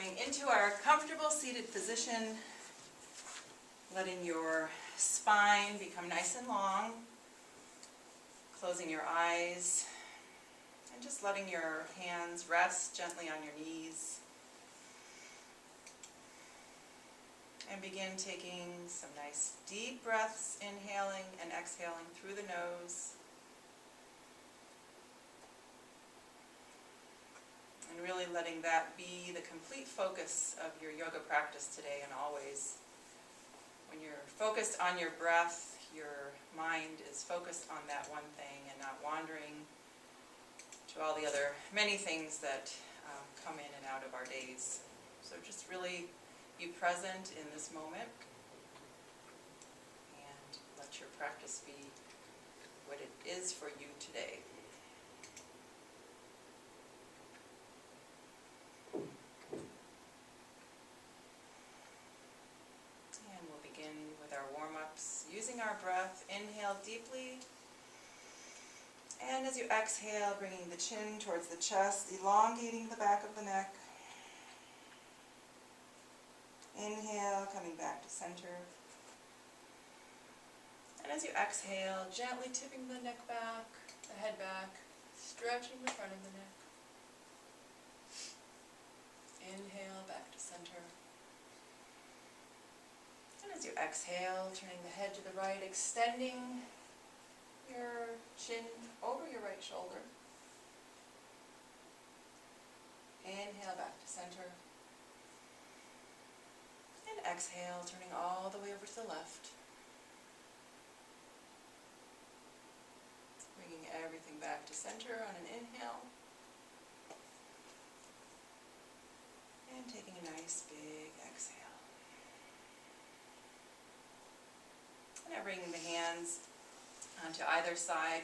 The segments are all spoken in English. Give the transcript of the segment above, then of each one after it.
Coming into our comfortable seated position, letting your spine become nice and long, closing your eyes, and just letting your hands rest gently on your knees. And begin taking some nice deep breaths, inhaling and exhaling through the nose. And really letting that be the complete focus of your yoga practice today and always. When you're focused on your breath, your mind is focused on that one thing and not wandering to all the other many things that come in and out of our days. So just really be present in this moment and let your practice be what it is for you today. And we'll begin with our warm-ups using our breath. Inhale deeply. And as you exhale, bringing the chin towards the chest, elongating the back of the neck. Inhale, coming back to center. And as you exhale, gently tipping the neck back, the head back, stretching the front of the neck. Inhale, back to center. And as you exhale, turning the head to the right, extending your chin over your right shoulder. Inhale, back to center. And exhale, turning all the way over to the left. Bringing everything back to center on an inhale. And taking a nice big exhale. And now bringing the hands onto either side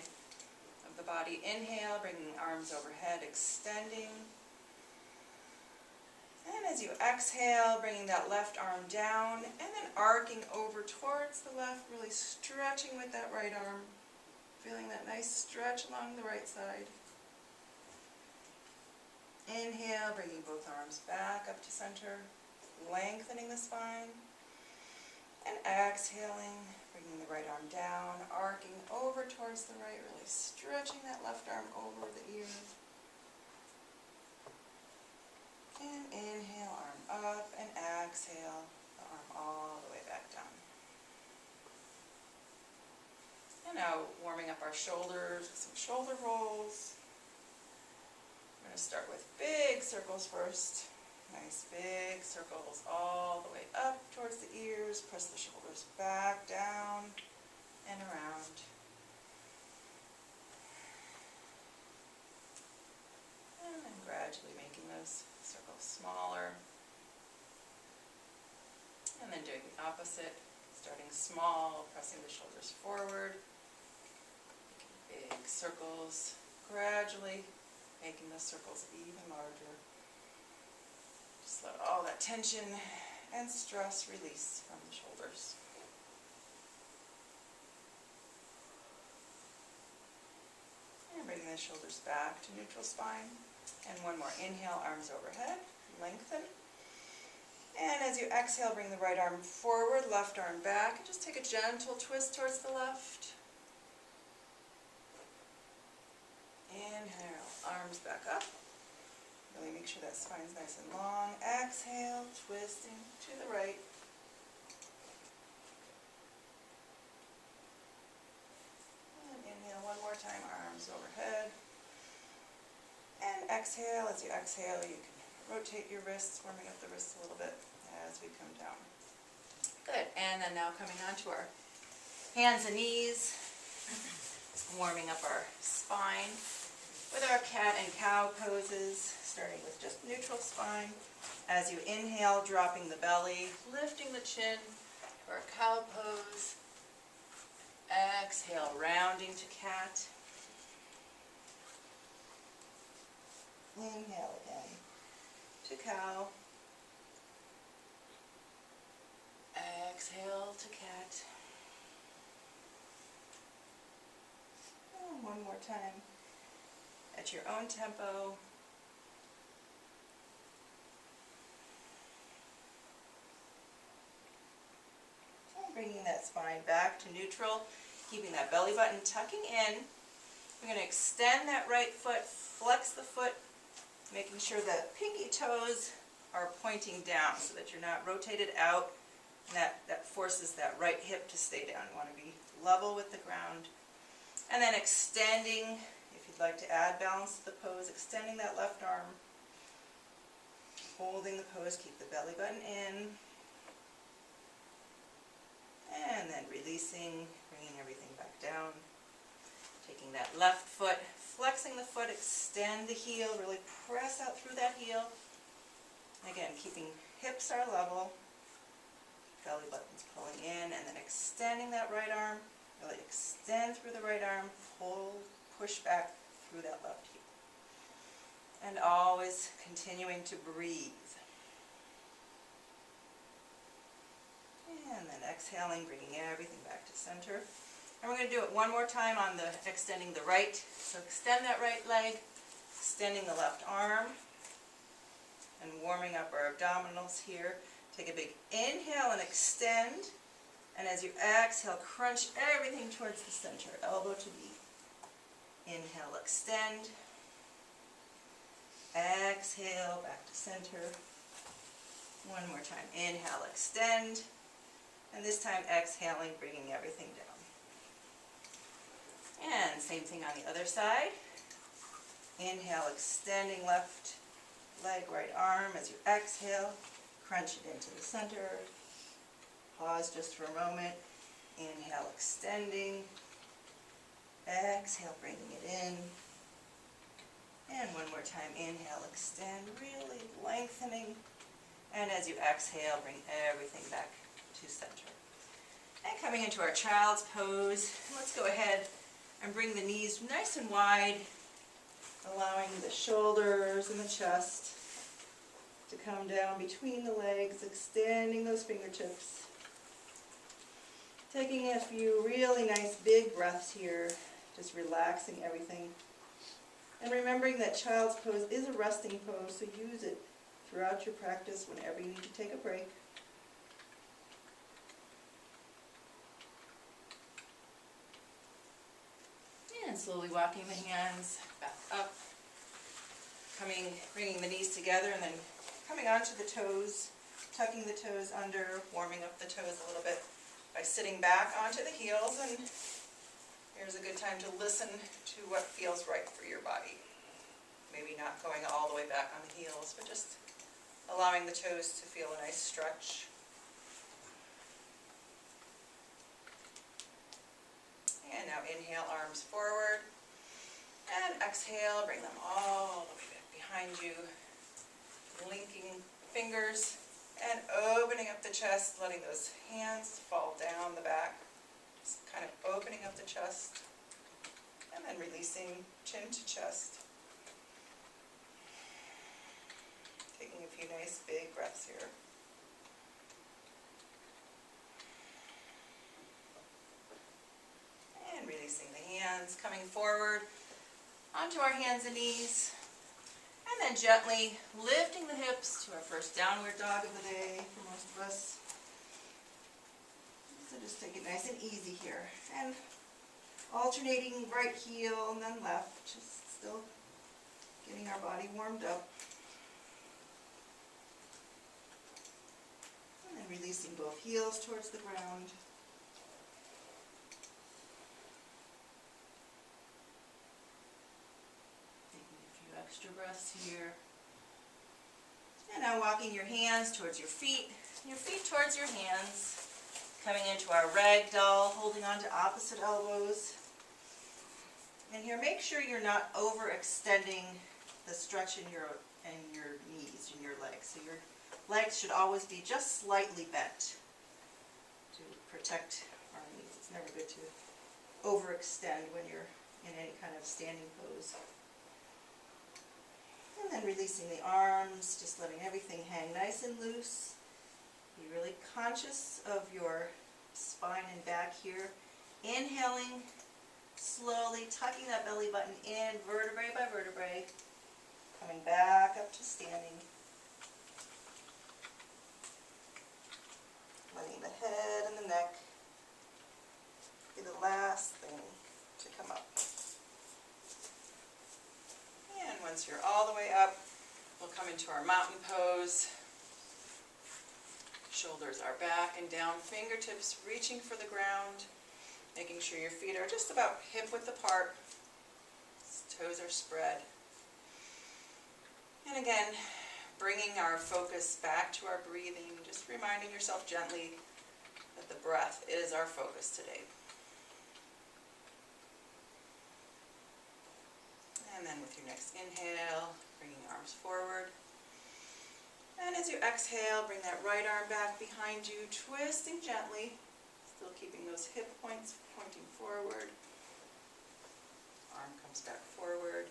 of the body. Inhale, bringing arms overhead, extending. And as you exhale, bringing that left arm down and then arcing over towards the left, really stretching with that right arm. Feeling that nice stretch along the right side. Inhale, bringing both arms back up to center, lengthening the spine. And exhaling, bringing the right arm down, arcing over towards the right, really stretching that left arm over the ear. And inhale, arm up, and exhale, the arm all the way back down. And now warming up our shoulders with some shoulder rolls. We're going to start with big circles first. Nice big circles all the way up towards the ears. Press the shoulders back, down, and around. And then gradually making those circles smaller. And then doing the opposite, starting small, pressing the shoulders forward. Making big circles, gradually making the circles even larger. Just let all that tension and stress release from the shoulders. And bring the shoulders back to neutral spine. And one more inhale, arms overhead, lengthen. And as you exhale, bring the right arm forward, left arm back. And just take a gentle twist towards the left. Inhale, arms back up. Really make sure that spine's nice and long. Exhale, twisting to the right. And inhale one more time, arms overhead. And exhale, as you exhale, you can rotate your wrists, warming up the wrists a little bit as we come down. Good, and then now coming on to our hands and knees, warming up our spine with our cat and cow poses. Starting with just neutral spine. As you inhale, dropping the belly, lifting the chin for a cow pose. Exhale, rounding to cat. Inhale again to cow. Exhale to cat. And one more time at your own tempo. bringing that spine back to neutral, keeping that belly button tucking in. We're going to extend that right foot, flex the foot, making sure that pinky toes are pointing down so that you're not rotated out, and that forces that right hip to stay down. You want to be level with the ground. And then extending, if you'd like to add balance to the pose, extending that left arm, holding the pose, keep the belly button in, and then releasing, bringing everything back down. Taking that left foot, flexing the foot, extend the heel, really press out through that heel. Again, keeping hips are level, belly button's pulling in, and then extending that right arm, really extend through the right arm, pull, push back through that left heel. And always continuing to breathe. And then exhaling, bringing everything back to center. And we're going to do it one more time on the extending the right. So extend that right leg, extending the left arm, and warming up our abdominals here. Take a big inhale and extend. And as you exhale, crunch everything towards the center, elbow to knee. Inhale, extend. Exhale, back to center. One more time. Inhale, extend. And this time exhaling, bringing everything down. And same thing on the other side. Inhale, extending left leg, right arm. As you exhale, crunch it into the center. Pause just for a moment. Inhale, extending. Exhale, bringing it in. And one more time. Inhale, extend, really lengthening. And as you exhale, bring everything back to center. And coming into our child's pose, let's go ahead and bring the knees nice and wide, allowing the shoulders and the chest to come down between the legs, extending those fingertips. Taking a few really nice big breaths here, just relaxing everything. And remembering that child's pose is a resting pose, so use it throughout your practice whenever you need to take a break. And slowly walking the hands back up, bringing the knees together and then coming onto the toes, tucking the toes under, warming up the toes a little bit by sitting back onto the heels. And here's a good time to listen to what feels right for your body. Maybe not going all the way back on the heels, but just allowing the toes to feel a nice stretch. And now inhale, arms forward. And exhale, bring them all the way back behind you. Linking fingers and opening up the chest, letting those hands fall down the back. Just kind of opening up the chest. And then releasing chin to chest. Taking a few nice big breaths here. And releasing the hands, coming forward onto our hands and knees. And then gently lifting the hips to our first downward dog of the day for most of us. So just take it nice and easy here. And alternating right heel and then left, just still getting our body warmed up. And then releasing both heels towards the ground. Extra breaths here. And now walking your hands towards your feet towards your hands. Coming into our rag doll, holding on to opposite elbows. And here, make sure you're not overextending the stretch in your knees, in your legs. So your legs should always be just slightly bent to protect our knees. It's never good to overextend when you're in any kind of standing pose. And then releasing the arms, just letting everything hang nice and loose. Be really conscious of your spine and back here. Inhaling, slowly tucking that belly button in, vertebrae by vertebrae. Coming back up to standing. Letting the head and the neck into our mountain pose. Shoulders are back and down, fingertips reaching for the ground, making sure your feet are just about hip width apart. Toes are spread. And again, bringing our focus back to our breathing, just reminding yourself gently that the breath is our focus today. And then with your next inhale, bringing arms forward. And as you exhale, bring that right arm back behind you, twisting gently, still keeping those hip points pointing forward. Arm comes back forward.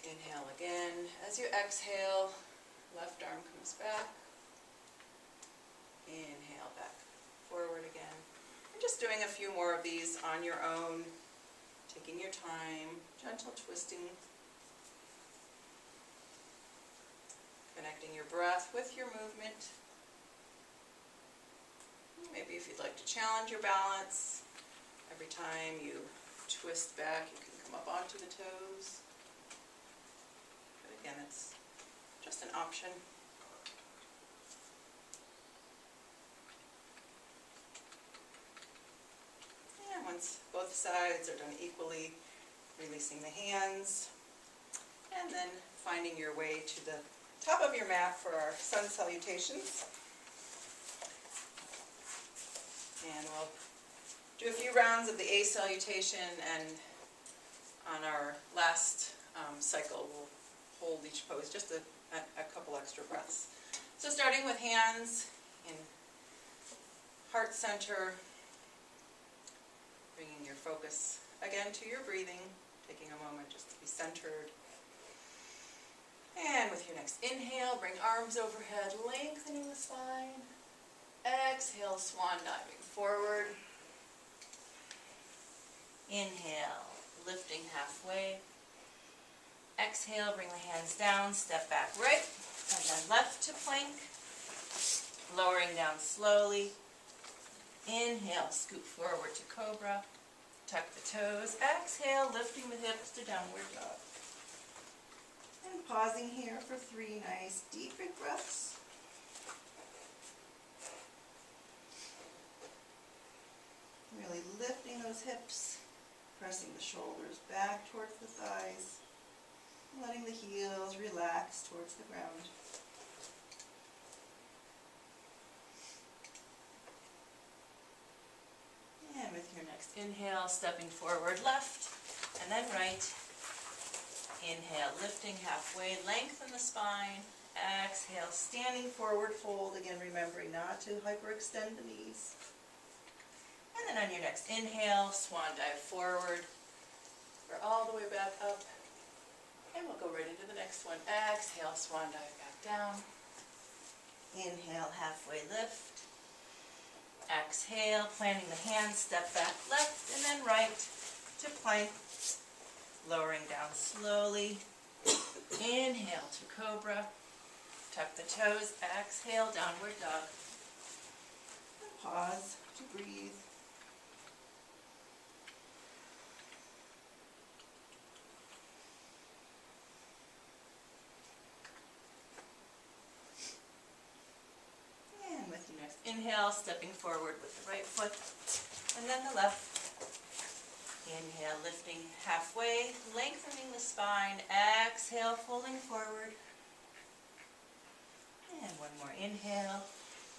Inhale again. As you exhale, left arm comes back. Inhale back forward again. And just doing a few more of these on your own, taking your time, gentle twisting. Connecting your breath with your movement. Maybe if you'd like to challenge your balance, every time you twist back, you can come up onto the toes. But again, it's just an option. And once both sides are done equally, releasing the hands, and then finding your way to the top of your mat for our sun salutations. And we'll do a few rounds of the A salutation, and on our last cycle we'll hold each pose just a couple extra breaths. So starting with hands in heart center, bringing your focus again to your breathing, taking a moment just to be centered. And with your next inhale, bring arms overhead, lengthening the spine. Exhale, swan diving forward. Inhale, lifting halfway. Exhale, bring the hands down, step back right, and then left to plank. Lowering down slowly. Inhale, scoop forward to cobra. Tuck the toes. Exhale, lifting the hips to downward dog. And pausing here for 3 nice deep big breaths. Really lifting those hips, pressing the shoulders back towards the thighs, letting the heels relax towards the ground. And with your next inhale, stepping forward left and then right. Inhale, lifting halfway, lengthen the spine. Exhale, standing forward fold. Again, remembering not to hyperextend the knees. And then on your next inhale, swan dive forward. We're all the way back up. And we'll go right into the next one. Exhale, swan dive back down. Inhale, halfway lift. Exhale, planting the hands, step back left and then right to plank. Lowering down slowly. Inhale to cobra. Tuck the toes. Exhale, downward dog. And pause to breathe. And with your next inhale, stepping forward with the right foot and then the left. Inhale, lifting halfway, lengthening the spine. Exhale, folding forward. And one more inhale.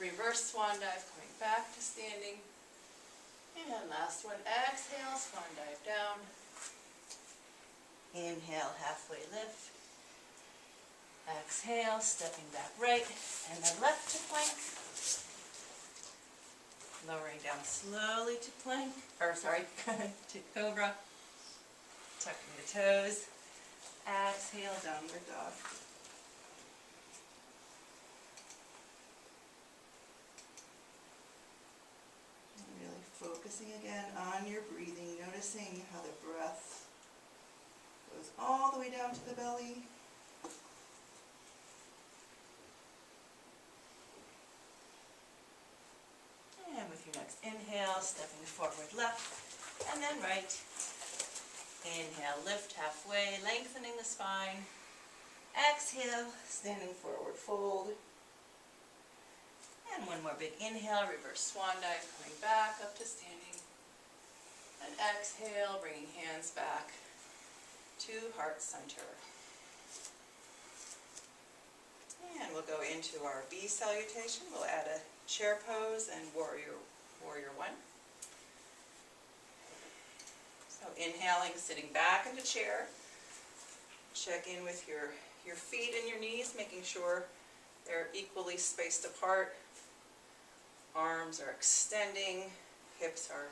Reverse swan dive, coming back to standing. And last one, exhale, swan dive down. Inhale, halfway lift. Exhale, stepping back right, and then left to plank. Lowering down slowly to plank, to cobra. Tucking the toes. Exhale, downward dog. And really focusing again on your breathing, noticing how the breath goes all the way down to the belly. And with your next inhale, stepping forward left and then right. Inhale, lift halfway, lengthening the spine. Exhale, standing forward fold. And one more big inhale, reverse swan dive, coming back up to standing. And exhale, bringing hands back to heart center. And we'll go into our V salutation. We'll add a chair pose and warrior one. So inhaling, sitting back into chair. Check in with your feet and your knees, making sure they're equally spaced apart. Arms are extending, hips are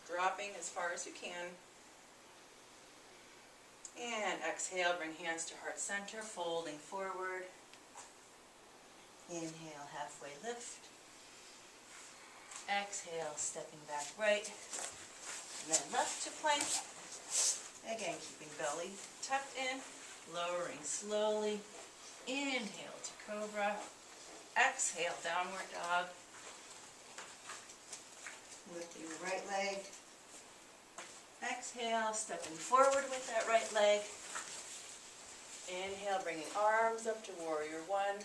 dropping as far as you can. And exhale, bring hands to heart center, folding forward. Inhale, halfway lift. Exhale, stepping back right. And then left to plank. Again, keeping belly tucked in, lowering slowly. Inhale to cobra. Exhale, downward dog. Lifting the right leg. Exhale, stepping forward with that right leg. Inhale, bringing arms up to warrior one.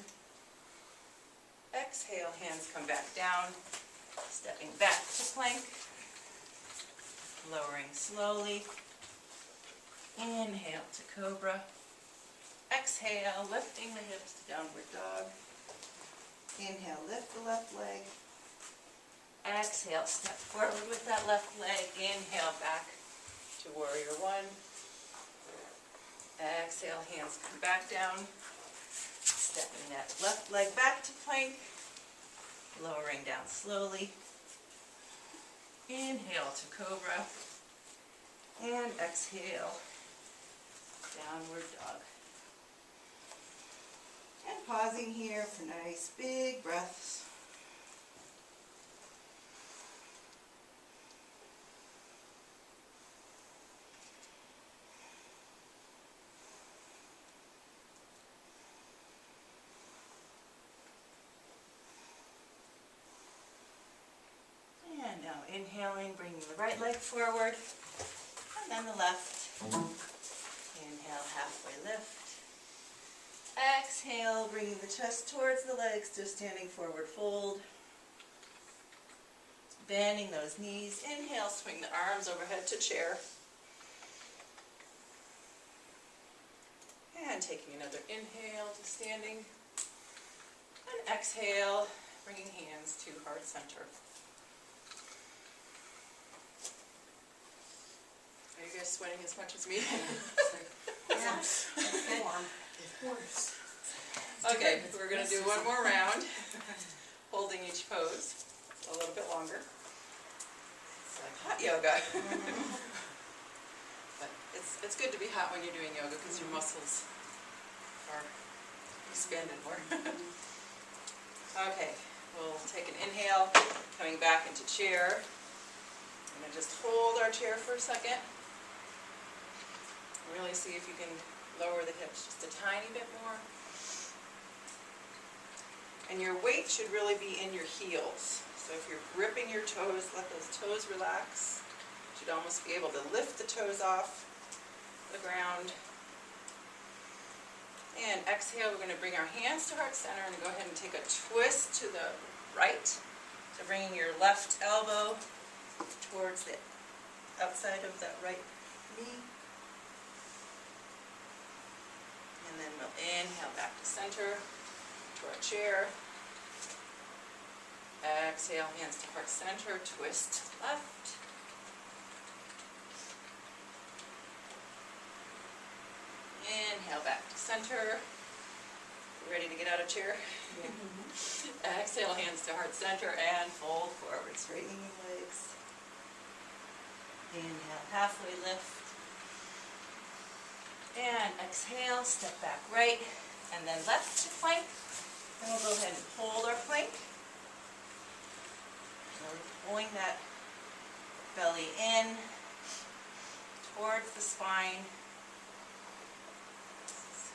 Exhale, hands come back down. Stepping back to plank. Lowering slowly. Inhale to cobra. Exhale, lifting the hips to downward dog. Inhale, lift the left leg. Exhale, step forward with that left leg. Inhale, back to warrior one. Exhale, hands come back down. Stepping that left leg back to plank. Lowering down slowly. Inhale to cobra. And exhale, downward dog. And pausing here for nice big breaths. And now inhaling, bringing the right leg forward, and then the left. Inhale, halfway lift. Exhale, bringing the chest towards the legs to standing forward fold. Bending those knees. Inhale, swing the arms overhead to chair. And taking another inhale to standing. And exhale, bringing hands to heart center. Are you guys sweating as much as me? Yeah. Okay. Of course. Okay, we're going to do one more round, holding each pose a little bit longer. It's like hot yoga. But it's good to be hot when you're doing yoga because your muscles are expanded more. Okay, we'll take an inhale, coming back into chair. I'm going to just hold our chair for a second. Really see if you can lower the hips just a tiny bit more. And your weight should really be in your heels. So if you're gripping your toes, let those toes relax. You should almost be able to lift the toes off the ground. And exhale, we're going to bring our hands to heart center and go ahead and take a twist to the right. So bringing your left elbow towards the outside of that right knee. And then we'll inhale back to center, to our chair. Exhale, hands to heart center, twist left. Inhale back to center. Ready to get out of chair? Yeah. Exhale, hands to heart center and fold forward, straightening your legs. Inhale, halfway lift. And exhale, step back right, and then left to plank. And we'll go ahead and hold our plank. Really pulling that belly in towards the spine. This is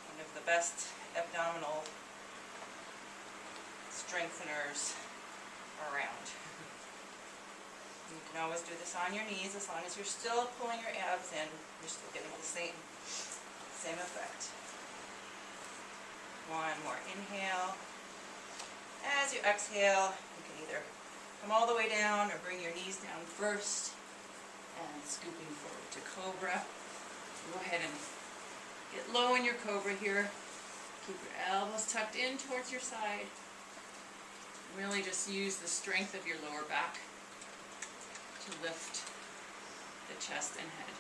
one of the best abdominal strengtheners around. You can always do this on your knees as long as you're still pulling your abs in. You're still getting the same Same effect. One more inhale. As you exhale, you can either come all the way down or bring your knees down first. And scooping forward to cobra. Go ahead and get low in your cobra here. Keep your elbows tucked in towards your side. Really just use the strength of your lower back to lift the chest and head.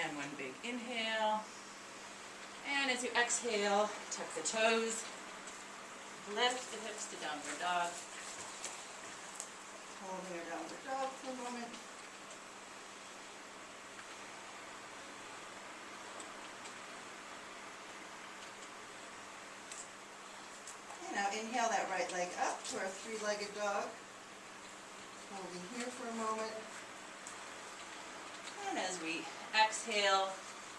And one big inhale. And as you exhale, tuck the toes. Lift the hips to downward dog. Holding your downward dog for a moment. And now inhale that right leg up to our three-legged dog. Holding here for a moment. And as we exhale,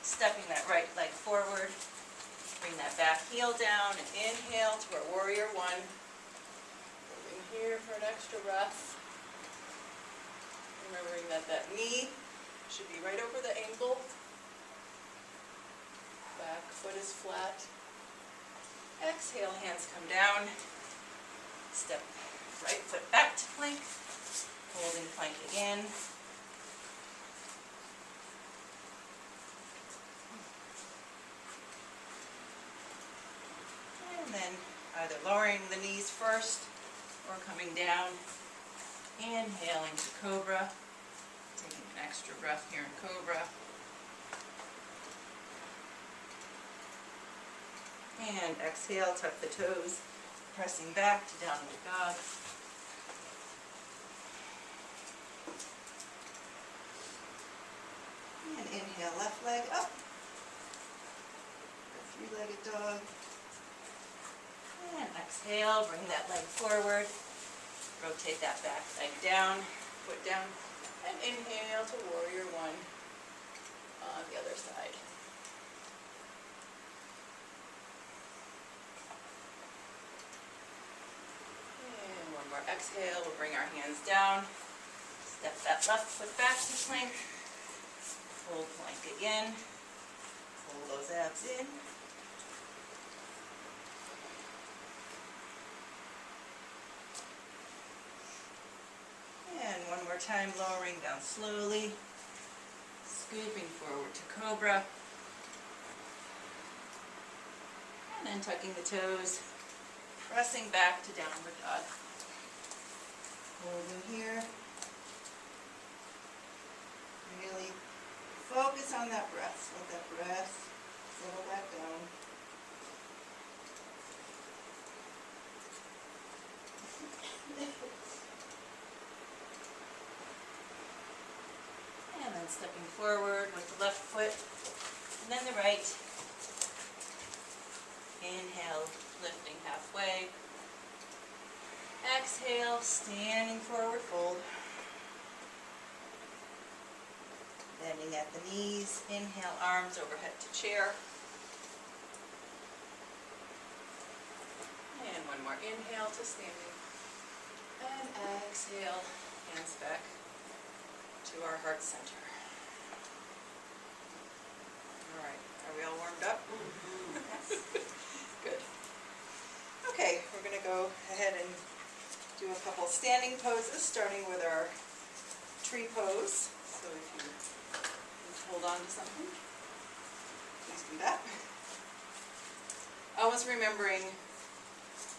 stepping that right leg forward. Bring that back heel down and inhale to our warrior one. Holding here for an extra breath. Remembering that that knee should be right over the ankle. Back foot is flat. Exhale, hands come down. Step right foot back to plank. Holding plank again. And then either lowering the knees first or coming down. Inhaling to cobra. Taking an extra breath here in cobra. And exhale, tuck the toes, pressing back to downward dog. And inhale, left leg up. A three-legged dog. And exhale, bring that leg forward. Rotate that back leg down, foot down, and inhale to warrior one on the other side. And one more exhale, we'll bring our hands down. Step that left foot back to plank. Hold plank again. Pull those abs in. And one more time, lowering down slowly. Scooping forward to cobra. And then tucking the toes. Pressing back to downward dog. Holding here. Really focus on that breath. Let that breath settle back down. And then stepping forward with the left foot and then the right. Inhale, lifting halfway. Exhale, standing forward fold. Bending at the knees. Inhale, arms overhead to chair. And one more inhale to standing. And exhale, hands back to our heart center. All right, are we all warmed up? Good. Okay, we're going to go ahead and do a couple standing poses, starting with our tree pose. So if you hold on to something, please do that. Always remembering,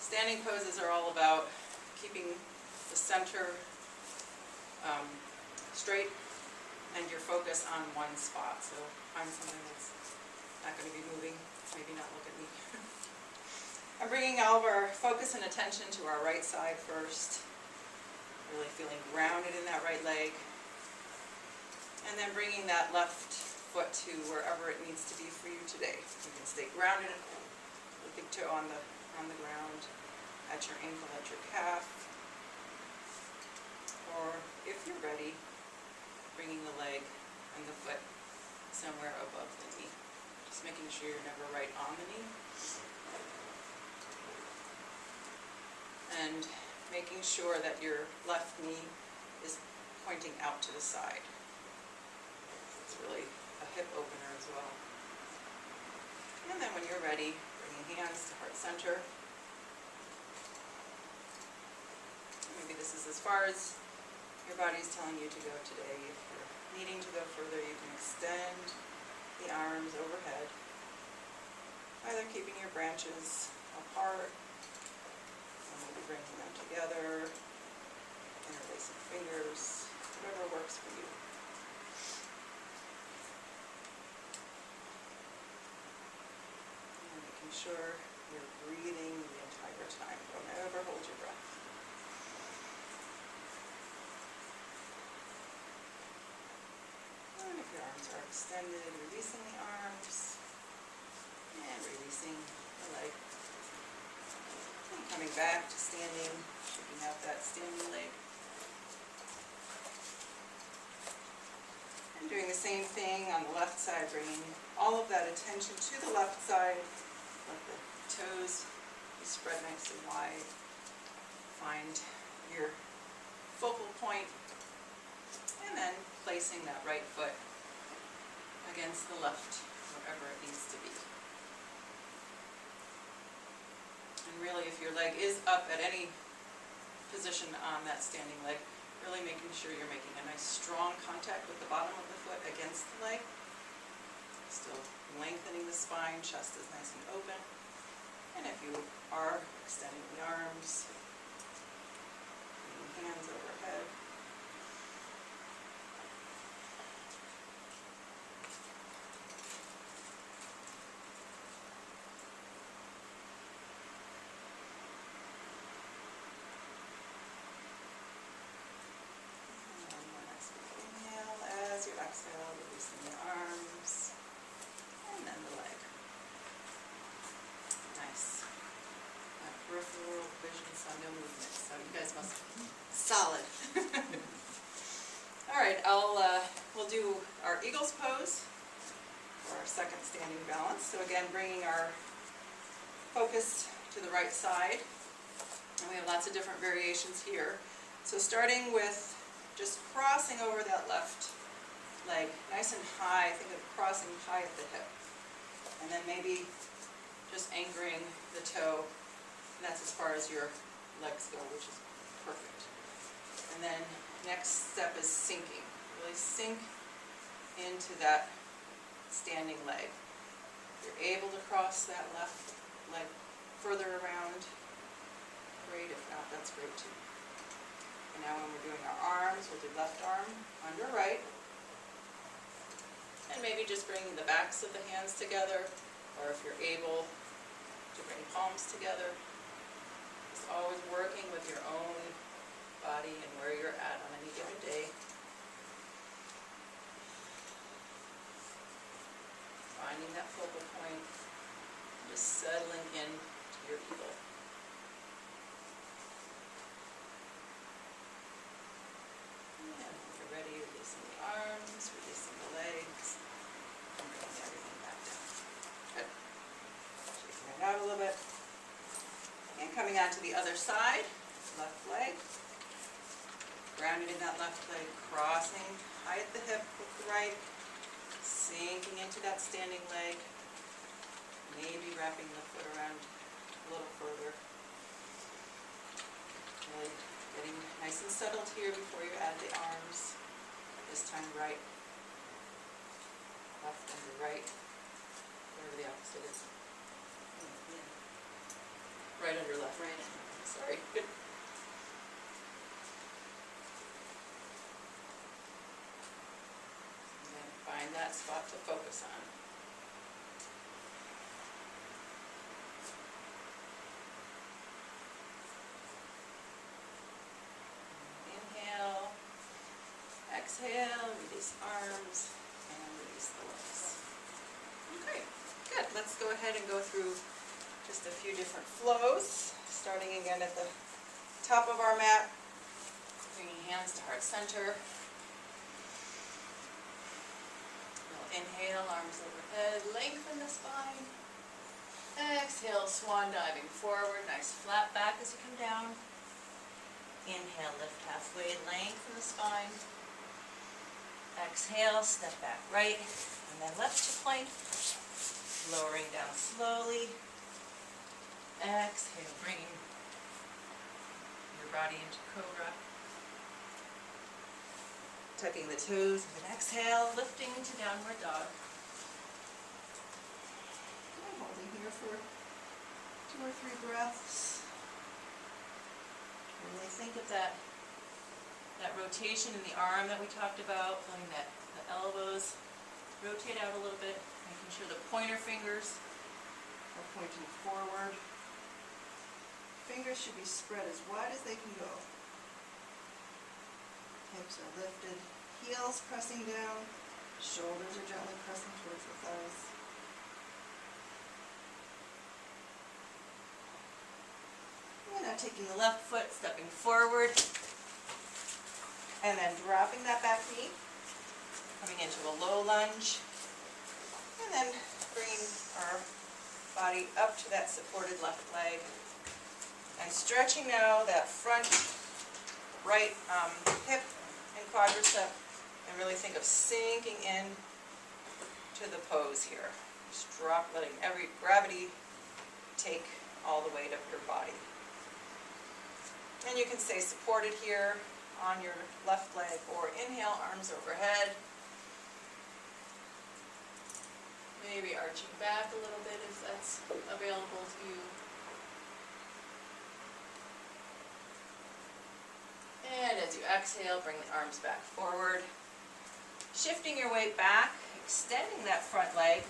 standing poses are all about keeping the center straight and your focus on one spot. So find something that's not going to be moving, maybe not look at me. I'm bringing all of our focus and attention to our right side first, really feeling grounded in that right leg, and then bringing that left foot to wherever it needs to be for you today. You can stay grounded, the big toe on the ground, at your ankle, at your calf, or if you're ready, bringing the leg and the foot somewhere above the knee. Just making sure you're never right on the knee. And making sure that your left knee is pointing out to the side. It's really a hip opener as well. And then when you're ready, bringing hands to heart center. Maybe this is as far as your body's telling you to go today. If you're needing to go further, you can extend the arms overhead, either keeping your branches apart, or maybe bringing them together, interlacing fingers, whatever works for you. And making sure you're breathing the entire time. Don't ever hold your breath. And if your arms are extended, releasing the arms and releasing the leg. And coming back to standing, shaking out that standing leg. And doing the same thing on the left side, bringing all of that attention to the left side. Let the toes be spread nice and wide. Find your focal point. And then placing that right foot against the left, wherever it needs to be. And really, if your leg is up at any position on that standing leg, really making sure you're making a nice strong contact with the bottom of the foot against the leg. Still lengthening the spine, chest is nice and open. And if you are extending the arms, bringing hands overhead. Exhale, releasing the arms, and then the leg. Nice. Peripheral vision, so no movement. So you guys must be solid. All right, we'll do our eagle's pose for our second standing balance. So again, bringing our focus to the right side, and we have lots of different variations here. So starting with just crossing over that left leg nice and high. Think of crossing high at the hip. And then maybe just anchoring the toe. And that's as far as your legs go, which is perfect. And then next step is sinking. Really sink into that standing leg. If you're able to cross that left leg further around, great. If not, that's great too. And now when we're doing our arms, we'll do left arm under right. And maybe just bringing the backs of the hands together, or if you're able to bring palms together. Just always working with your own body and where you're at on any given day. Finding that focal point, just settling in to your eagle. And when you're ready, releasing the arms, releasing the legs. Bringing everything back down. Good. Shaking it out a little bit. And coming on to the other side, left leg. Grounded in that left leg, crossing high at the hip with the right. Sinking into that standing leg. Maybe wrapping the foot around a little further. Really getting nice and settled here before you add the arms. This time right. Left under right, whatever the opposite is. Right under left. Right. Sorry. Good. And then find that spot to focus on. Inhale. Exhale. Release arms. And release the legs. Okay, good. Let's go ahead and go through just a few different flows. Starting again at the top of our mat. Bringing hands to heart center. We'll inhale, arms overhead, lengthen the spine. Exhale, swan diving forward. Nice flat back as you come down. Inhale, lift halfway, lengthen the spine. Exhale, step back right, and then left to plank. Lowering down slowly. Exhale, bringing your body into cobra. Tucking the toes with an exhale, lifting to downward dog. I'm holding here for 2 or 3 breaths. Really think of that rotation in the arm that we talked about, letting the elbows rotate out a little bit, making sure the pointer fingers are pointing forward. Fingers should be spread as wide as they can go. Hips are lifted, heels pressing down, shoulders are gently pressing towards the thighs. And now taking the left foot, stepping forward, and then dropping that back knee, coming into a low lunge, and then bringing our body up to that supported left leg, and stretching now that front right hip and quadricep, and really think of sinking in to the pose here. Just drop, letting every gravity take all the weight of your body. And you can stay supported here on your left leg, or inhale, arms overhead. Maybe arching back a little bit if that's available to you. And as you exhale, bring the arms back forward. Shifting your weight back, extending that front leg,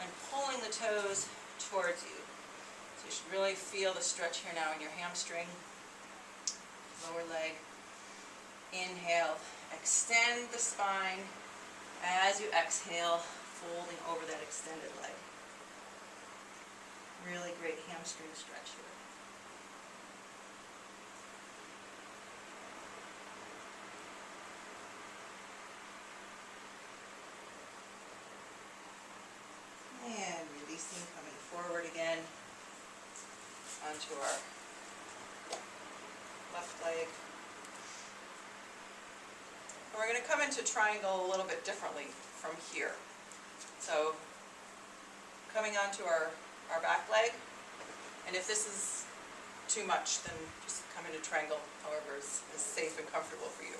and pulling the toes towards you. So you should really feel the stretch here now in your hamstring, lower leg. Inhale, extend the spine. As you exhale, folding over that extended leg. Really great hamstring stretch here. And releasing, coming forward again onto our left leg. And we're going to come into triangle a little bit differently from here. So coming onto our back leg, and if this is too much, then just come into triangle, however is safe and comfortable for you.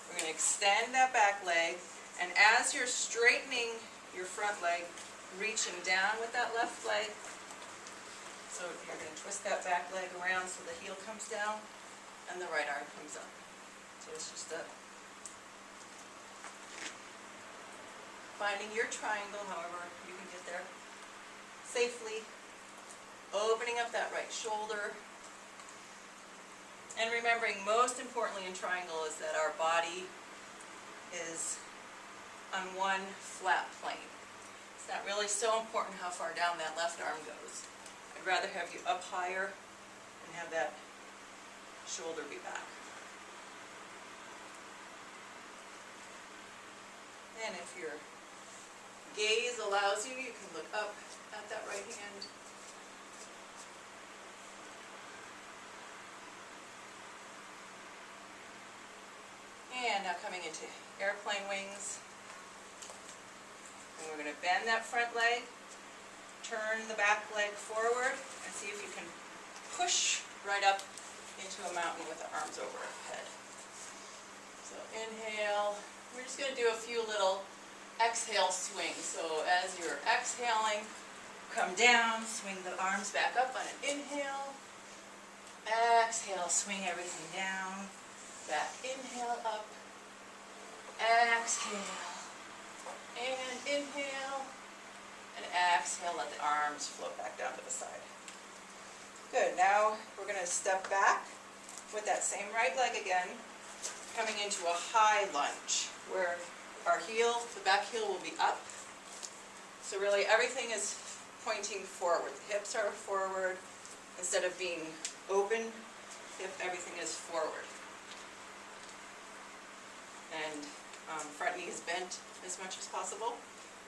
We're going to extend that back leg, and as you're straightening your front leg, reaching down with that left leg, so you're going to twist that back leg around so the heel comes down and the right arm comes up. So it's just finding your triangle, however you can get there safely. Opening up that right shoulder. And remembering, most importantly in triangle, is that our body is on one flat plane. It's not really so important how far down that left arm goes. I'd rather have you up higher and have that shoulder be back. And if your gaze allows you, you can look up at that right hand. And now coming into airplane wings. And we're going to bend that front leg, turn the back leg forward, and see if you can push right up into a mountain with the arms overhead. So inhale. We're just going to do a few little exhale swings. So as you're exhaling, come down, swing the arms back up on an inhale. Exhale, swing everything down. Back, inhale, up. Exhale. And inhale. And exhale, let the arms float back down to the side. Good, now we're going to step back with that same right leg again, coming into a high lunge, where our heel, the back heel will be up. So really everything is pointing forward. The hips are forward. Instead of being open, everything is forward. And front knee is bent as much as possible.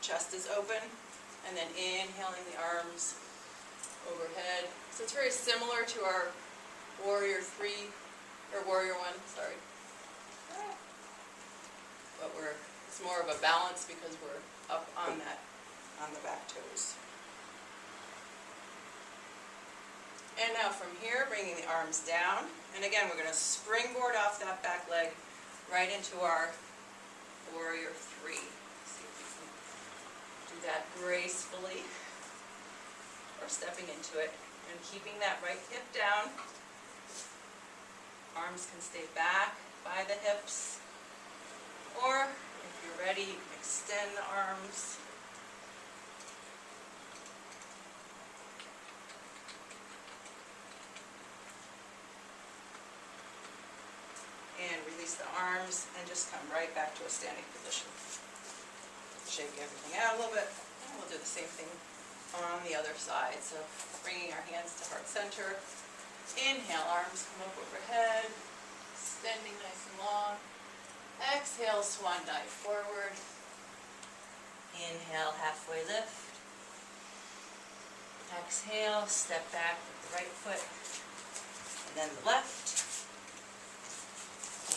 Chest is open. And then inhaling the arms overhead. So it's very similar to our Warrior 3 or warrior one, sorry. But it's more of a balance because we're up on the back toes. And now from here, bringing the arms down, and again, we're going to springboard off that back leg right into our warrior three. See if we can do that gracefully, or stepping into it, and keeping that right hip down. Arms can stay back by the hips, or if you're ready, you can extend the arms. And release the arms and just come right back to a standing position. Shake everything out a little bit, and we'll do the same thing on the other side. So bringing our hands to heart center. Inhale, arms come up overhead, extending nice and long. Exhale, swan dive forward. Inhale, halfway lift. Exhale, step back with the right foot, and then the left.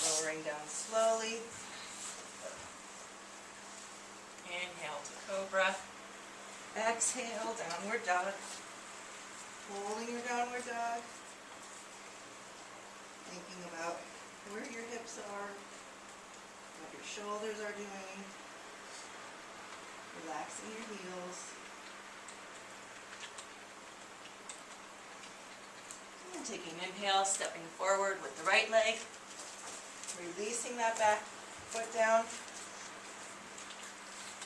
Lowering down slowly. Inhale to cobra. Exhale, downward dog. Holding your downward dog. Thinking about where your hips are, what your shoulders are doing. Relaxing your heels. And taking an inhale, stepping forward with the right leg. Releasing that back foot down,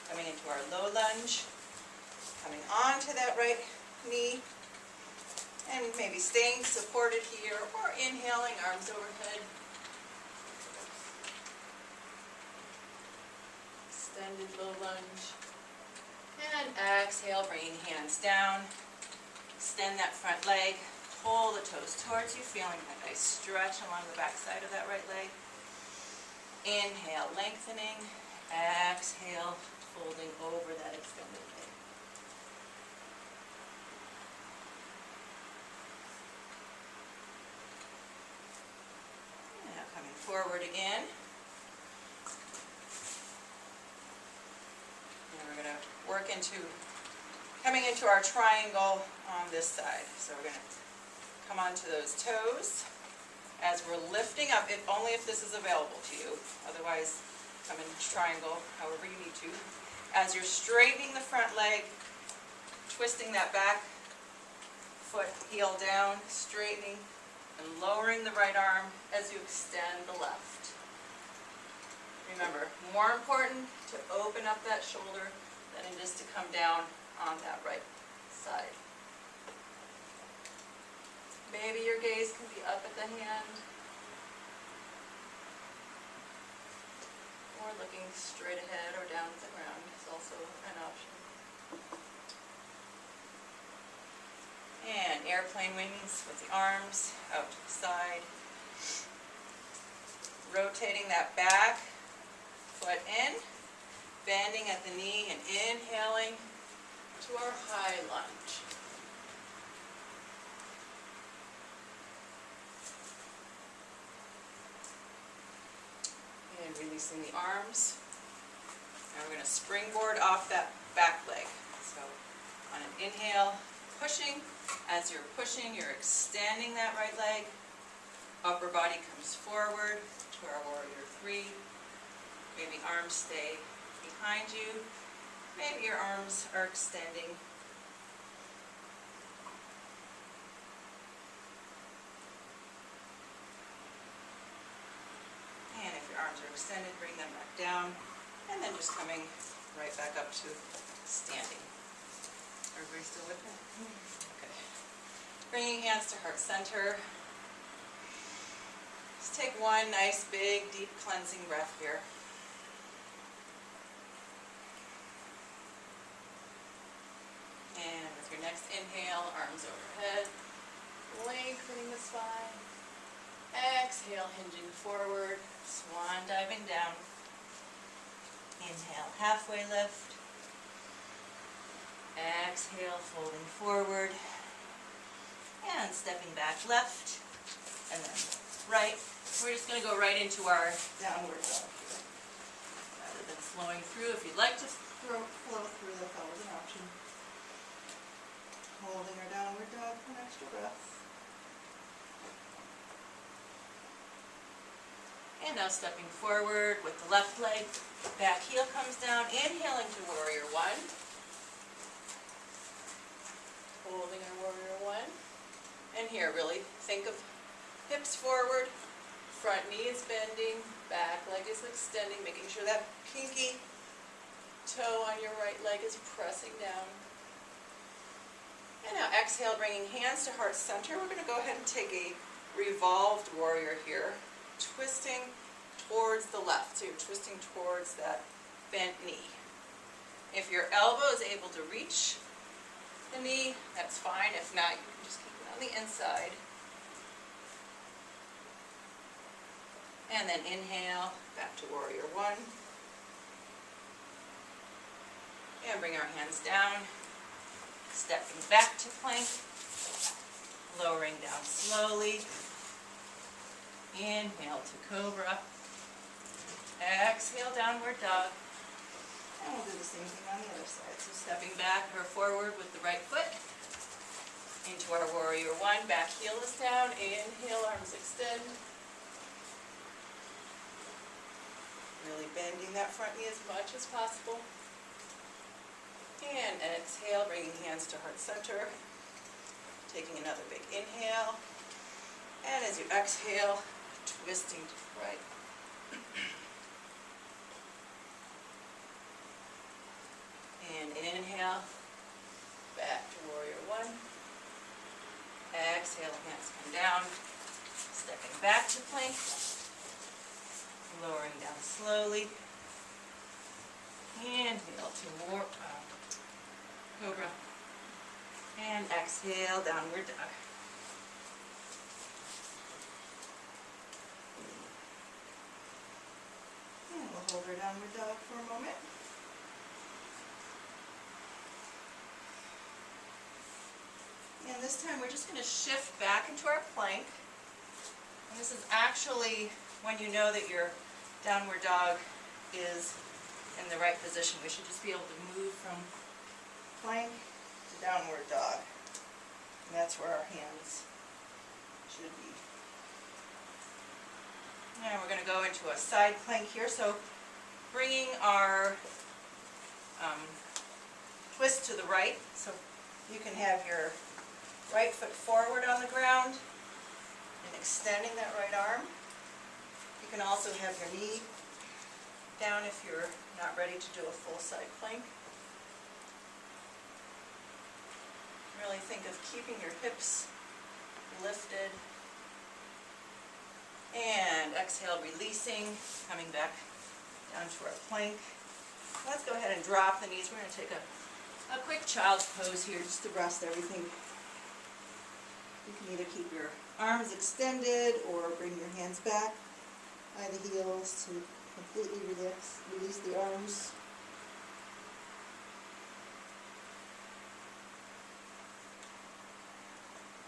coming into our low lunge, coming onto that right knee, and maybe staying supported here, or inhaling, arms overhead. Extended low lunge. And exhale, bringing hands down. Extend that front leg, pull the toes towards you, feeling that nice stretch along the back side of that right leg. Inhale, lengthening. Exhale, folding over that extended leg. Now coming forward again. And we're going to work coming into our triangle on this side. So we're going to come onto those toes. As we're lifting up, only if this is available to you, otherwise come in triangle, however you need to. As you're straightening the front leg, twisting that back foot, heel down, straightening, and lowering the right arm as you extend the left. Remember, more important to open up that shoulder than it is to come down on that right side. Maybe your gaze can be up at the hand, or looking straight ahead or down at the ground is also an option. And airplane wings with the arms out to the side. Rotating that back foot in, bending at the knee and inhaling to our high lunge. And releasing the arms. Now we're going to springboard off that back leg. So on an inhale, pushing. As you're pushing, you're extending that right leg. Upper body comes forward to our warrior three. Maybe arms stay behind you. Maybe your arms are extending. And if your arms are extended, bring them back down. And then just coming right back up to standing. Everybody still with me? Okay. Bringing hands to heart center. Just take one nice, big, deep cleansing breath here. And with your next inhale, arms overhead, lengthening the spine. Exhale, hinging forward, swan diving down. Inhale, halfway lift. Exhale, folding forward. And stepping back left, and then right. we're just gonna go right into our, downward dog here. rather than flowing through, if you'd like to. Flow through, that's always an option. Holding our downward dog for an extra breath. And now stepping forward with the left leg, back heel comes down, inhaling to warrior one. Holding our warrior one. And here, really think of hips forward, front knee is bending, back leg is extending, making sure that pinky toe on your right leg is pressing down. And now exhale, bringing hands to heart center. We're going to go ahead and take a revolved warrior here, twisting towards the left. So you're twisting towards that bent knee. If your elbow is able to reach the knee, that's fine. If not, you can just keep it on the inside. And then inhale, back to warrior one. And bring our hands down, stepping back to plank, lowering down slowly. Inhale to cobra. Exhale, downward dog. And we'll do the same thing on the other side. So stepping back or forward with the right foot into our warrior one. Back heel is down. Inhale, arms extend. Really bending that front knee as much as possible. And exhale, bringing hands to heart center. Taking another big inhale. And as you exhale, twisting to the right. And inhale, back to warrior one. Exhale, hands come down. Stepping back to plank. Lowering down slowly. Inhale to cobra. And exhale, downward dog. And we'll hold our downward dog for a moment. And this time we're just going to shift back into our plank. And this is actually when you know that your downward dog is in the right position. We should just be able to move from Plank to downward dog. And that's where our hands should be. And we're going to go into a side plank here. So bringing our twist to the right. So you can have your right foot forward on the ground and extending that right arm. You can also have your knee down if you're not ready to do a full side plank. Really think of keeping your hips lifted. And exhale, releasing, coming back down to our plank. Let's go ahead and drop the knees. We're going to take a quick child's pose here just to rest everything. You can either keep your arms extended or bring your hands back by the heels to completely release the arms.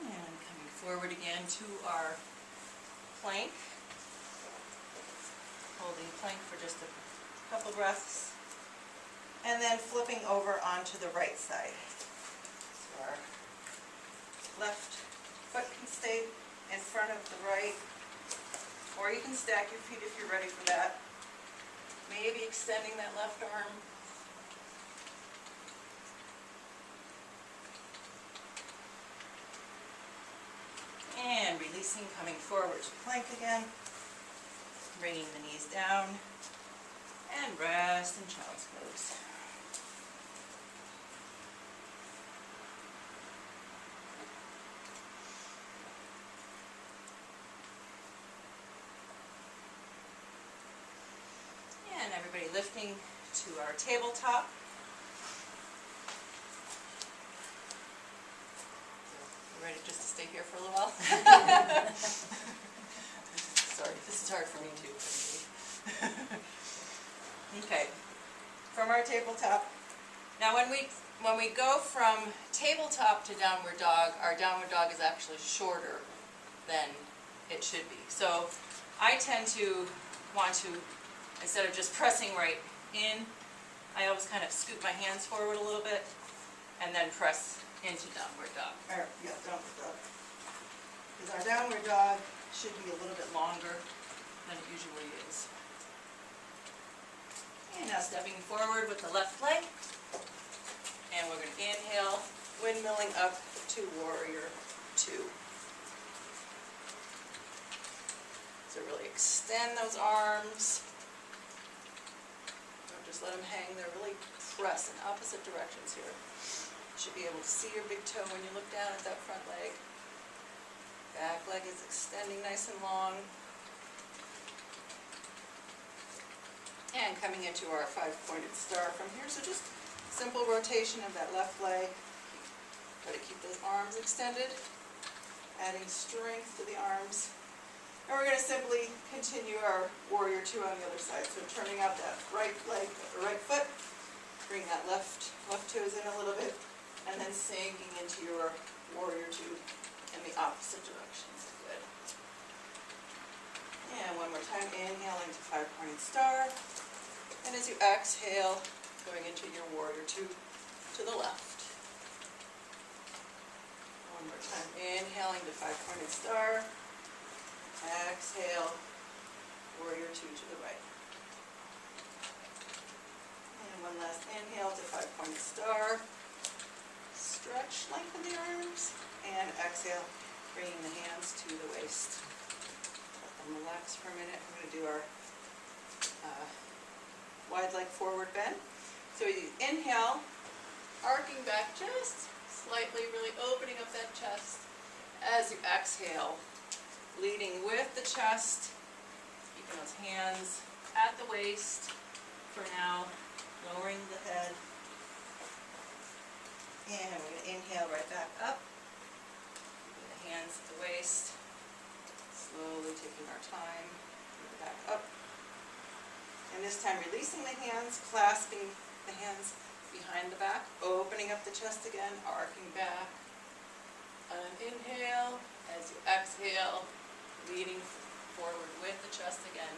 And coming forward again to our plank. Holding plank for just a couple breaths. And then flipping over onto the right side. So our left foot can stay in front of the right. Or you can stack your feet if you're ready for that. Maybe extending that left arm. And releasing, coming forward to plank again. Bringing the knees down. And rest in child's pose. And everybody lifting to our tabletop. You ready just to stay here for a little while? Sorry, this is hard for me too. Okay, from our tabletop. Now when we go from tabletop to downward dog, our downward dog is actually shorter than it should be. So I tend to want to, instead of just pressing right in, I always kind of scoot my hands forward a little bit and then press into downward dog. Or, yeah, downward dog. Because our downward dog should be a little bit longer Than it usually is. And now stepping forward with the left leg. And we're going to inhale, windmilling up to warrior 2. So really extend those arms. Don't just let them hang, they're really press in opposite directions here. You should be able to see your big toe when you look down at that front leg. Back leg is extending nice and long. And coming into our 5-pointed star from here, so just simple rotation of that left leg. Try to keep those arms extended, adding strength to the arms. And we're going to simply continue our warrior 2 on the other side. So turning out that right leg, the right foot, bring that left toes in a little bit, and then sinking into your warrior 2 in the opposite direction. Good. And one more time, inhaling to 5-pointed star. And as you exhale, going into your warrior 2 to the left. One more time, inhaling to 5-pointed star. Exhale, warrior 2 to the right. And one last inhale to 5-pointed star. Stretch, lengthen the arms. And exhale, bringing the hands to the waist. Let them relax for a minute. We're going to do our wide leg forward bend. So you inhale, arcing back just slightly, really opening up that chest. As you exhale, leading with the chest, keeping those hands at the waist for now, lowering the head. And we're going to inhale right back up, keeping the hands at the waist, slowly taking our time, bring it back up. And this time releasing the hands, clasping the hands behind the back, opening up the chest again, arcing back. And inhale, as you exhale, leading forward with the chest again.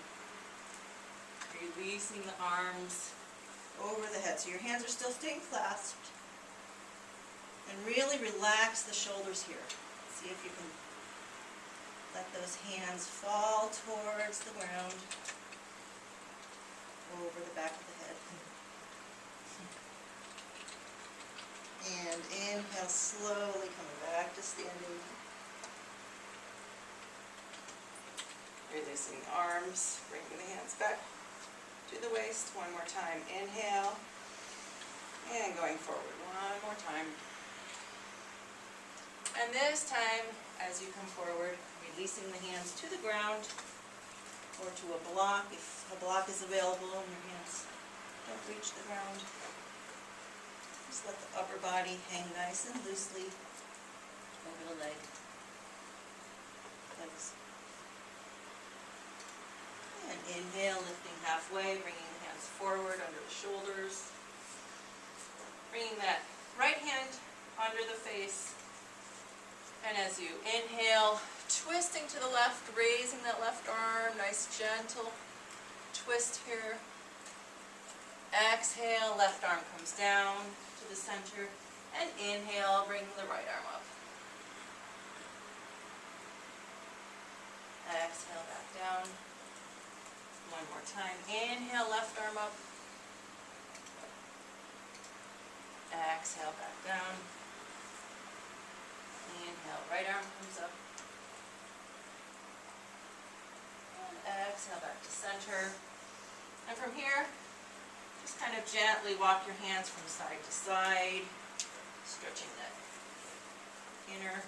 Releasing the arms over the head. So your hands are still staying clasped. And really relax the shoulders here. See if you can let those hands fall towards the ground, over the back of the head. And inhale, slowly coming back to standing. Releasing the arms, bringing the hands back to the waist. One more time, inhale. And going forward, one more time. And this time, as you come forward, releasing the hands to the ground or to a block, if a block is available and your hands don't reach the ground. Just let the upper body hang nice and loosely over the legs. And inhale, lifting halfway, bringing the hands forward under the shoulders. Bringing that right hand under the face. And as you inhale, twisting to the left, raising that left arm, nice gentle twist here. Exhale, left arm comes down to the center. And inhale, bring the right arm up. Exhale, back down. One more time. Inhale, left arm up. Exhale, back down. Inhale, right arm comes up. And exhale, back to center. And from here, just kind of gently walk your hands from side to side, stretching that inner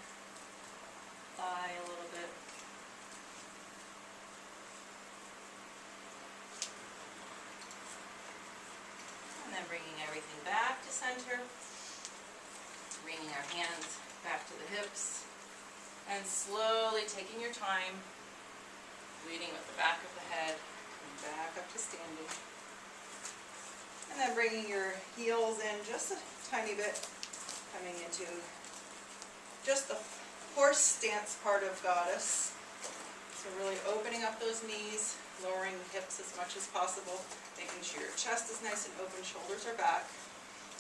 thigh a little bit. And then bringing everything back to center, bringing our hands back to the hips, and slowly taking your time, leading with the back of the head, and back up to standing. And then bringing your heels in just a tiny bit, coming into just the horse stance part of goddess. So really opening up those knees, lowering the hips as much as possible, making sure your chest is nice and open, shoulders are back.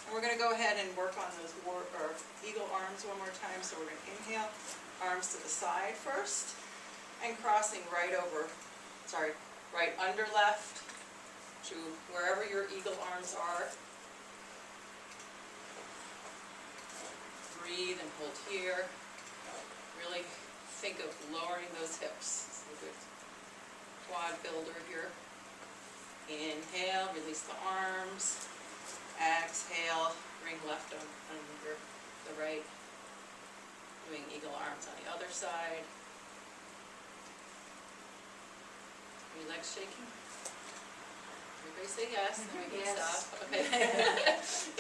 And we're gonna go ahead and work on those eagle arms one more time. So we're gonna inhale, arms to the side first, and crossing right under left to wherever your eagle arms are. Breathe and hold here. Really think of lowering those hips. It's a good quad builder here. Inhale, release the arms. Exhale, bring left under the right. Doing eagle arms on the other side. Are your legs shaking? Everybody say yes, then we can stop. Okay.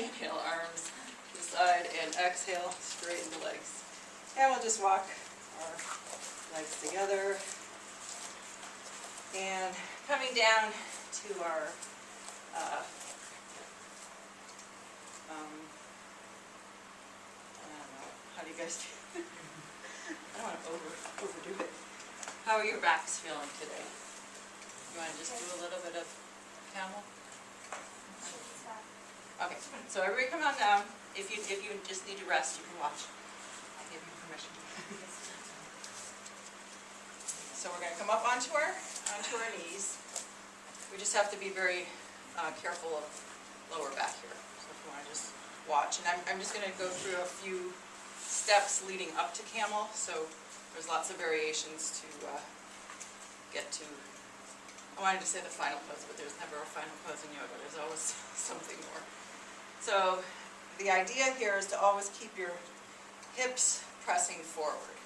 Inhale, arms to the side, and exhale, straighten the legs. And we'll just walk our legs together. And coming down to our I don't know, how do you guys do? I don't want to overdo it. How are your backs feeling today? You want to just do a little bit of camel? Okay, so everybody come on down. If you just need to rest, you can watch. I give you permission. So we're going to come up onto our knees. We just have to be very careful of lower back here. So if you want to just watch, and I'm just going to go through a few steps leading up to camel. So there's lots of variations to get to. I wanted to say the final pose, but there's never a final pose in yoga. There's always something more. So the idea here is to always keep your hips pressing forward.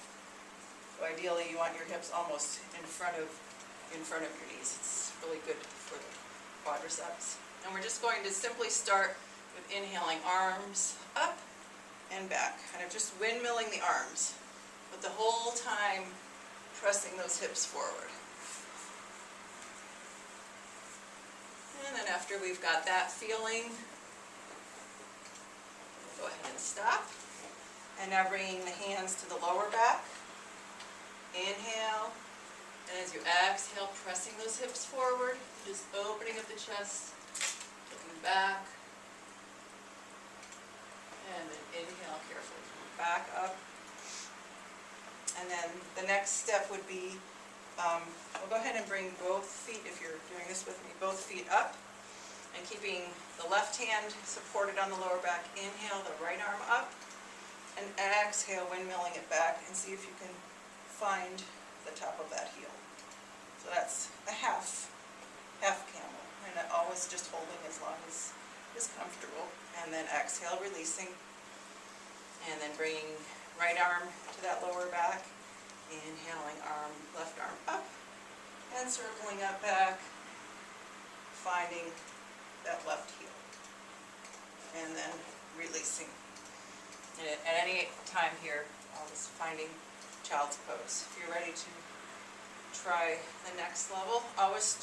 So ideally, you want your hips almost in front of your knees. It's really good for the quadriceps. And we're just going to simply start with inhaling, arms up and back, kind of just windmilling the arms, but the whole time pressing those hips forward. And then after we've got that feeling, go ahead and stop. And now bringing the hands to the lower back. Inhale. And as you exhale, pressing those hips forward, just opening up the chest, looking back. And then inhale carefully. Back up. And then the next step would be, we'll go ahead and bring both feet, if you're doing this with me, both feet up. And keeping the left hand supported on the lower back. Inhale, the right arm up. And exhale, windmilling it back. And see if you can find the top of that heel. So that's a half camel. And always just holding as long as is comfortable. And then exhale, releasing. And then bringing right arm to that lower back. Inhaling, left arm up. And circling up back. Finding that left heel. And then releasing. And at any time here, always finding child's pose. If you're ready to try the next level, I always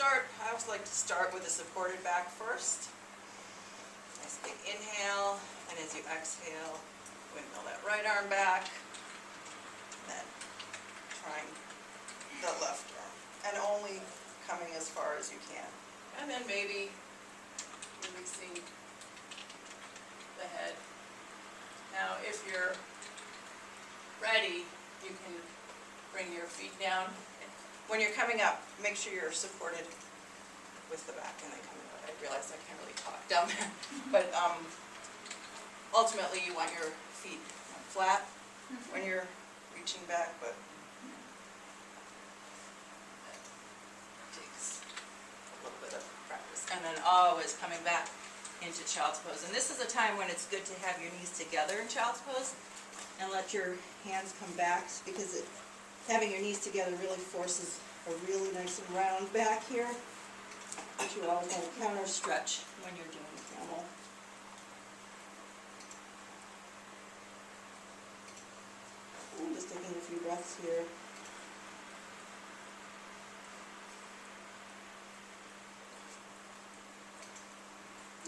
like to start with a supported back first. Nice big inhale, and as you exhale, windmill that right arm back, and then trying the left arm, and only coming as far as you can. And then maybe releasing the head. Now, if you're ready, you can bring your feet down. When you're coming up, make sure you're supported with the back and then coming up. I realize I can't really talk down there, but ultimately you want your feet flat when you're reaching back, but that takes a little bit of practice. And then always coming back into child's pose. And this is a time when it's good to have your knees together in child's pose and let your hands come back, because having your knees together really forces a really nice and round back here, which you always want to counter stretch when you're doing camel. I'm just taking a few breaths here.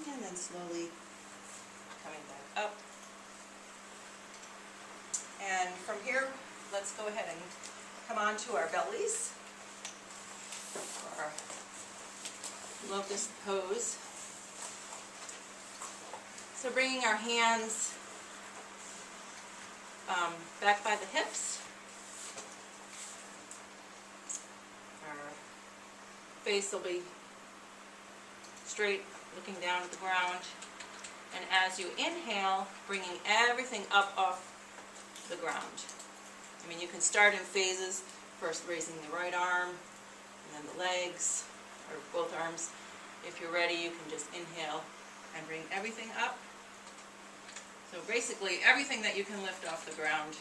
And then slowly coming back up. And from here, let's go ahead and come on to our bellies. for our locust pose. So bringing our hands back by the hips. Our face will be straight, looking down at the ground. And as you inhale, bringing everything up off the ground. I mean, you can start in phases, first raising the right arm, and then the legs, or both arms. If you're ready, you can just inhale and bring everything up. So basically, everything that you can lift off the ground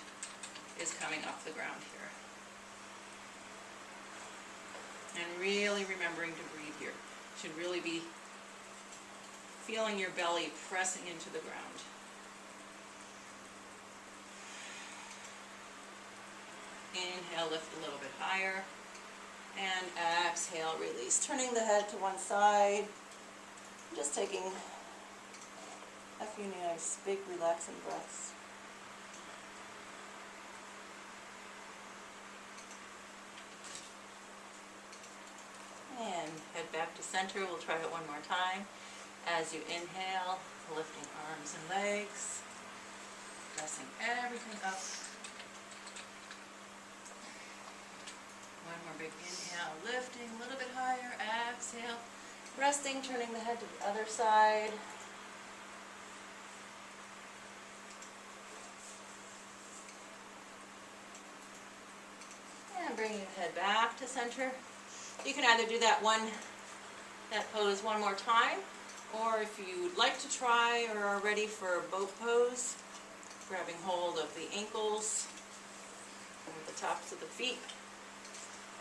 is coming off the ground here. And really remembering to breathe here. Should really be feeling your belly pressing into the ground. Inhale, lift a little bit higher. And exhale, release. Turning the head to one side. Just taking a few nice, big, relaxing breaths. And head back to center. We'll try it one more time. As you inhale, lifting arms and legs, pressing everything up. One more big inhale, lifting a little bit higher. Exhale, resting, turning the head to the other side. And bringing the head back to center. You can either do that pose one more time, or if you'd like to try or are ready for a boat pose, grabbing hold of the ankles and the tops of the feet.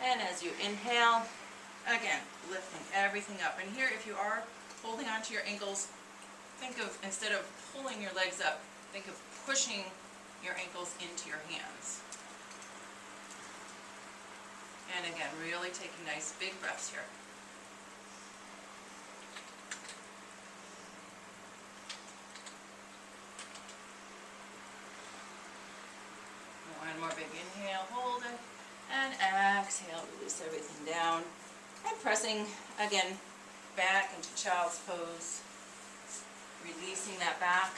And as you inhale, again, lifting everything up. And here, if you are holding onto your ankles, think of, instead of pulling your legs up, think of pushing your ankles into your hands. And again, really taking nice big breaths here. One more big inhale, hold it, and exhale, release everything down. And pressing, again, back into child's pose, releasing that back.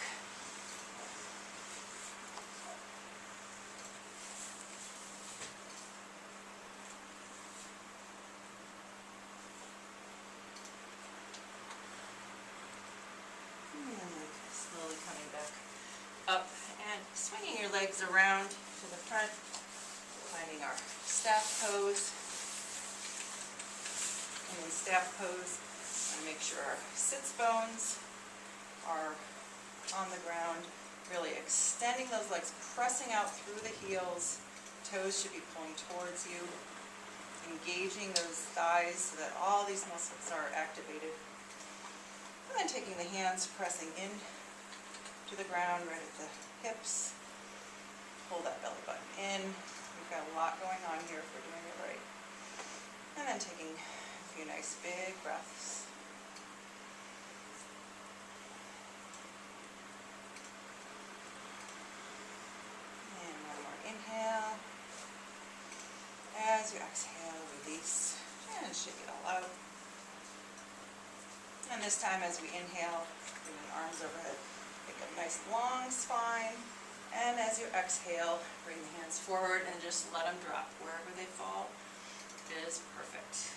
Slowly coming back up and swinging your legs around to the front, finding our staff pose. And in staff pose, I want to make sure our sits bones are on the ground, really extending those legs, pressing out through the heels. Toes should be pulling towards you, engaging those thighs so that all these muscles are activated. And then taking the hands, pressing in to the ground, right at the hips. Pull that belly button in. We've got a lot going on here if we're doing it right. And then taking a few nice big breaths. And one more inhale. As you exhale, release and shake it all out. And this time as we inhale, bring the arms overhead. Make a nice long spine. And as you exhale, bring the hands forward and just let them drop wherever they fall. It is perfect.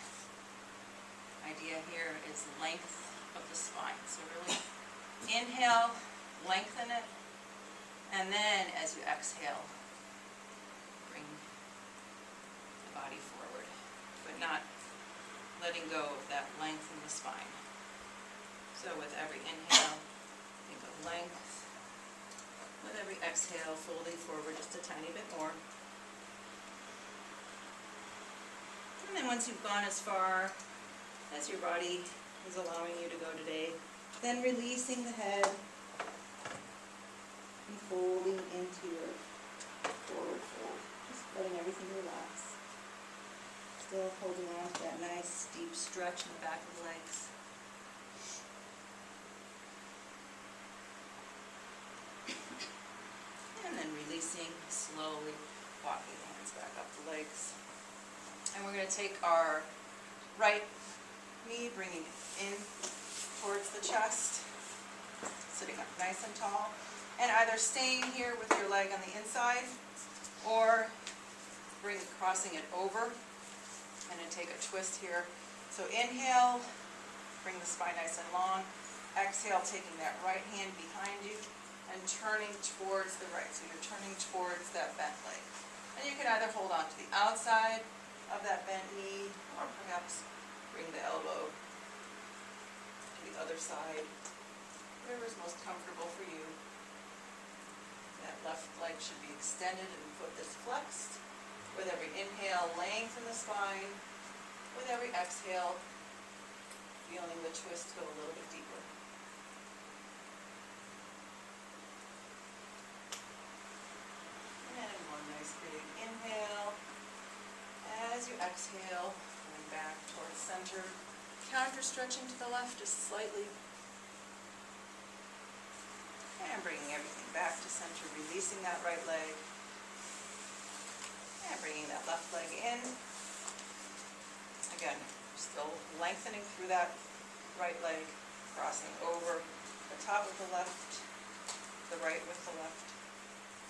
Idea here is length of the spine. So really inhale, lengthen it. And then as you exhale, bring the body forward, but not letting go of that length in the spine. So with every inhale, think of length. With every exhale, folding forward just a tiny bit more. And then once you've gone as far as your body is allowing you to go today, then releasing the head and folding into your forward fold. Just letting everything relax. Still holding on to that nice deep stretch in the back of the legs. And then releasing, slowly walking the hands back up the legs. And we're going to take our right knee, bringing it in towards the chest, sitting up nice and tall, and either staying here with your leg on the inside, or crossing it over, and then take a twist here. So inhale, bring the spine nice and long. Exhale, taking that right hand behind you and turning towards the right. So you're turning towards that bent leg. And you can either hold on to the outside of that bent knee, or perhaps bring the elbow to the other side, whatever is most comfortable for you. That left leg should be extended and foot is flexed. With every inhale, lengthen the spine. With every exhale, feeling the twist go a little bit deeper. And one nice big inhale. As you exhale, coming back towards center, counter stretching to the left just slightly. And bringing everything back to center, releasing that right leg. And bringing that left leg in. Again, still lengthening through that right leg, crossing over the top of the left, the right with the left.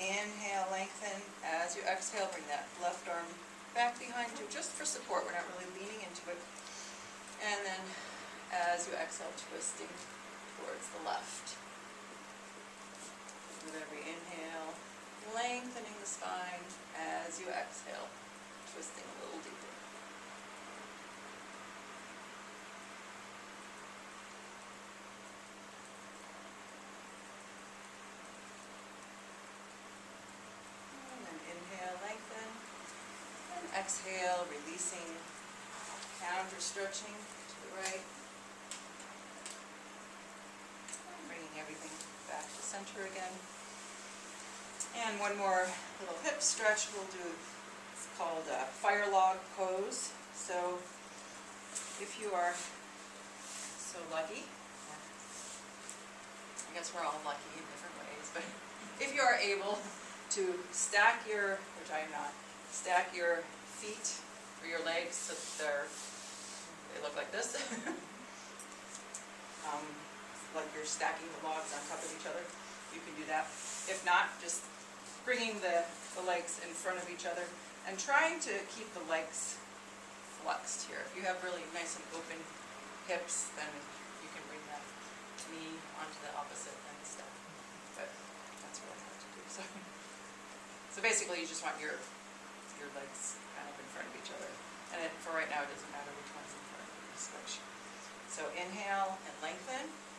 Inhale, lengthen. As you exhale, bring that left arm back behind you, just for support. We're not really leaning into it. And then, as you exhale, twisting towards the left. With every inhale, lengthening the spine. As you exhale, twisting a little deeper. And then inhale, lengthen. And exhale, releasing, counter stretching to the right. And bringing everything back to center again. And one more little hip stretch we'll do. It's called a fire log pose. So if you are so lucky, I guess we're all lucky in different ways, but if you are able to stack your, which I am not, stack your feet or your legs so that they look like this, like you're stacking the logs on top of each other, you can do that. If not, just bringing the legs in front of each other and trying to keep the legs flexed here. If you have really nice and open hips, then you can bring that knee onto the opposite and step. But that's really hard to do. So basically, you just want your legs kind of in front of each other. And for right now, it doesn't matter which one's in front of you. Switch. So inhale and lengthen.